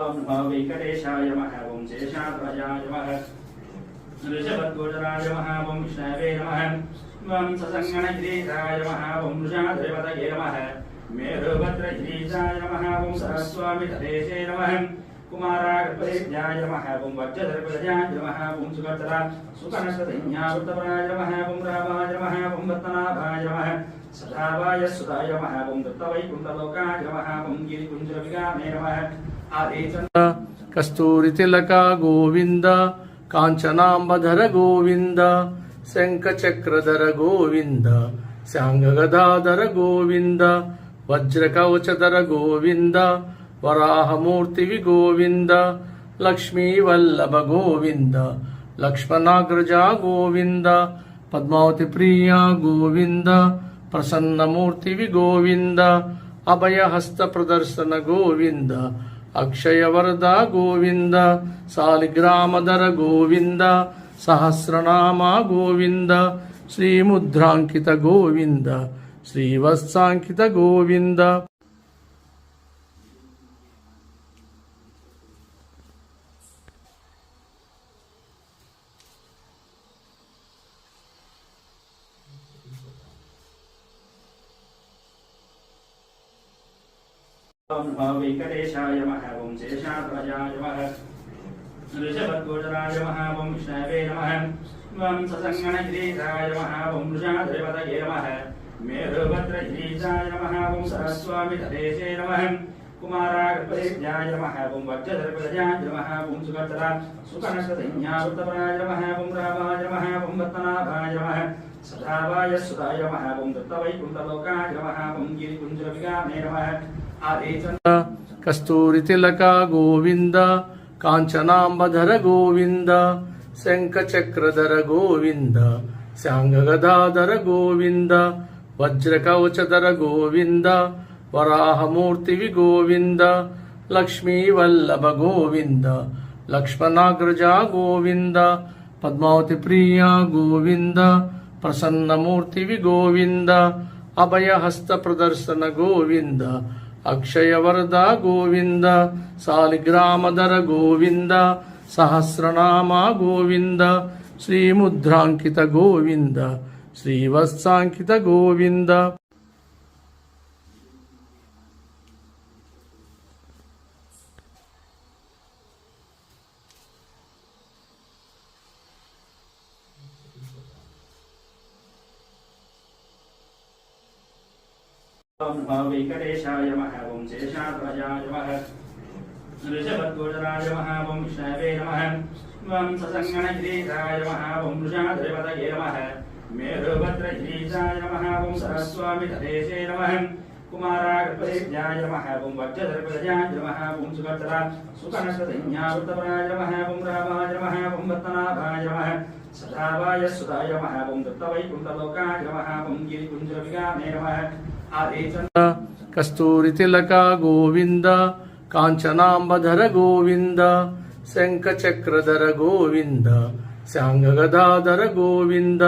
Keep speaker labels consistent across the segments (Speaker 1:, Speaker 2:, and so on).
Speaker 1: नमः वेंकटेशाय नमः ओं शेषाध्वजाय नमः ऋषभध्वजराय नमः ओं विष्णवे नमः ओं ससङ्गणगिरीशाय नमः ओं वृषाद्रिपतये नमः मेरुभद्रगिरीशाय नमः ओं सरस्वामितदेशे नमः कुमारागर्भदेव्याय नमः ओं वज्रधर्पदयाय नमः ओं सुभद्रा सुकनकसंज्ञावृतपराय नमः ओं रामाय नमः ओं रत्नाभाय नमः सदावाय सुधाय नमः ओं दत्तवैकुण्ठलोकाय नमः ओं गिरिकुञ्जविगामे नमः
Speaker 2: कस्तूरी तिलक गोविंद कांचनांबधर गोविंद शंखचक्रधर गोविंद सांगगदाधर गोविंद वज्रकवचधर गोविंद वराहमूर्ति गोविंद लक्ष्मीवल्लभ गोविंद लक्ष्मणाग्रजा गोविंद पद्मावती प्रिया गोविंद प्रसन्नमूर्ति गोविंद अभयहस्त प्रदर्शन गोविंद अक्षयवरद गोविंद सालिग्रामधर गोविंद सहस्रनाम गोविंद श्रीमुद्रांकित गोविंद श्रीवत्सांकित गोविंद
Speaker 1: नमः वेंकटेशाय नमः ओं शेषाध्वजाय नमः ऋषभध्वजराय नमः ओं विष्णवे नमः ओं ससङ्गणगिरीशाय नमः ओं वृषाद्रिपतये नमः मेरुभद्रगिरीशाय नमः ओं सरस्वामितदेशे नमः कुमारागर्भदेव्याय नमः ओं वज्रधर्पदयाय नमः ओं सुभद्रा सुकनकसंज्ञावृतपराय नमः ओं रामाय नमः ओं रत्नाभाय नमः सदावाय सुधाय नमः ओं दत्तवैकुण्ठलोकाय नमः ओं गिरिकुञ्जविगामे नमः
Speaker 2: कस्तूरी तिलक गोविंद कांचनांबधर गोविंद शंखचक्रधर गोविंद सांगगदाधर गोविंद वज्रकवचधर गोविंद वराहमूर्ति गोविंद लक्ष्मीवल्लभ गोविंद लक्ष्मणाग्रजा गोविंद पद्मावती प्रिया गोविंद प्रसन्नमूर्ति गोविंद अभयहस्त प्रदर्शन गोविंद अक्षयवरद गोविंद सालिग्रामधर गोविंद सहस्रनाम गोविंद श्रीमुद्रांकित गोविंद श्रीवत्सांकित गोविंद
Speaker 1: नमः वेंकटेशाय नमः ओं शेषाध्वजाय नमः ऋषभध्वजराय नमः ओं विष्णवे नमः ओं ससङ्गणगिरीशाय नमः ओं वृषाद्रिपतये नमः मेरुभद्रगिरीशाय नमः ओं सरस्वामितदेशे नमः कुमारागर्भदेव्याय नमः ओं वज्रधर्पदयाय नमः ओं सुभद्रा सुकनकसंज्ञावृतपराय नमः ओं रामाय नमः ओं रत्नाभाय नमः सदावाय सुधाय नमः ओं दत्तवैकुण्ठलोकाय नमः ओं गिरिकुञ्जविगामे नमः
Speaker 2: कस्तूरी तिलक गोविंद कांचनांबधर गोविंद शंखचक्रधर गोविंद सांगगदाधर गोविंद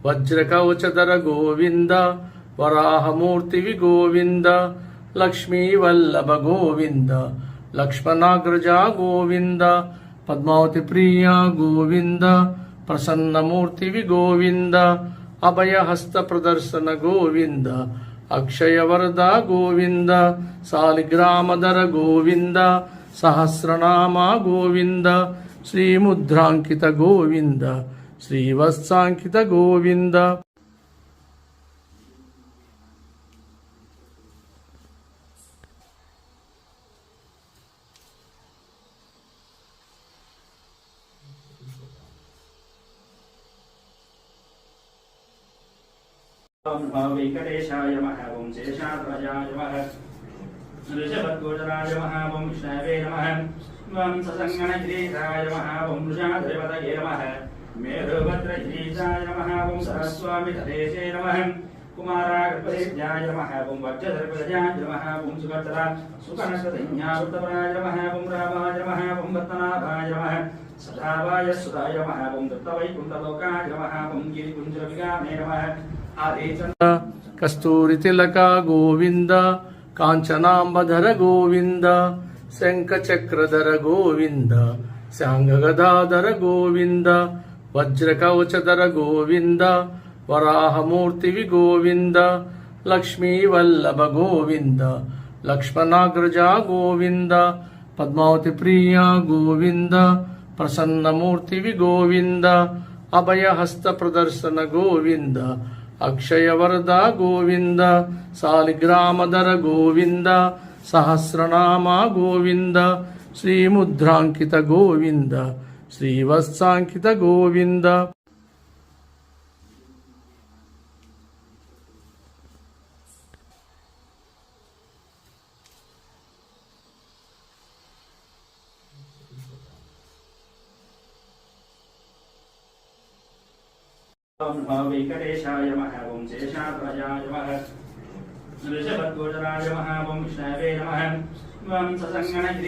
Speaker 2: वज्रकवचधर गोविंद वराहमूर्ति गोविंद लक्ष्मीवल्लभ गोविंद लक्ष्मणाग्रजा गोविंद पद्मावती प्रिया गोविंद प्रसन्नमूर्ति गोविंद अभयहस्त प्रदर्शन गोविंद अक्षयवरद गोविंद सालिग्रामधर गोविंद सहस्रनाम गोविंद श्रीमुद्रांकित गोविंद श्रीवत्सांकित गोविंद
Speaker 1: नमः वेंकटेशाय नमः ओं शेषाध्वजाय नमः ऋषभध्वजराय नमः ओं विष्णवे नमः ओं ससङ्गणगिरीशाय नमः ओं वृषाद्रिपतये नमः मेरुभद्रगिरीशाय नमः ओं सरस्वामितदेशे नमः कुमारागर्भदेव्याय नमः ओं वज्रधर्पदयाय नमः ओं सुभद्रा सुकनकसंज्ञावृतपराय नमः ओं रामाय नमः ओं रत्नाभाय नमः सदावाय सुधाय नमः ओं दत्तवैकुण्ठलोकाय नमः ओं गिरिकुञ्जविगामे नमः
Speaker 2: कस्तूरी तिलक गोविंद कांचनांबधर गोविंद శంఖచక్రధర గోవింద శాంగగదాధర గోవింద వజ్రకవచధర గోవింద వరాహమూర్తివి గోవింద లక్ష్మీవల్లభ గోవింద లక్ష్మణాగ్రజ గోవింద పద్మావతి ప్రియ గోవింద ప్రసన్నమూర్తివి గోవింద అభయహస్త ప్రదర్శన గోవింద అక్షయవరద గోవింద సాలిగ్రామధర గోవింద సహస్రనామ గోవింద శ్రీముద్రాంకిత గోవింద శ్రీవత్సాంకిత గోవింద
Speaker 1: ఓం వెంకటేశాయ నమః ఓం శేషాద్వయాయ నమః ఋషభద్వజరాయ నమః ఓం విష్ణవే నమః ఓం ససంగణగిరి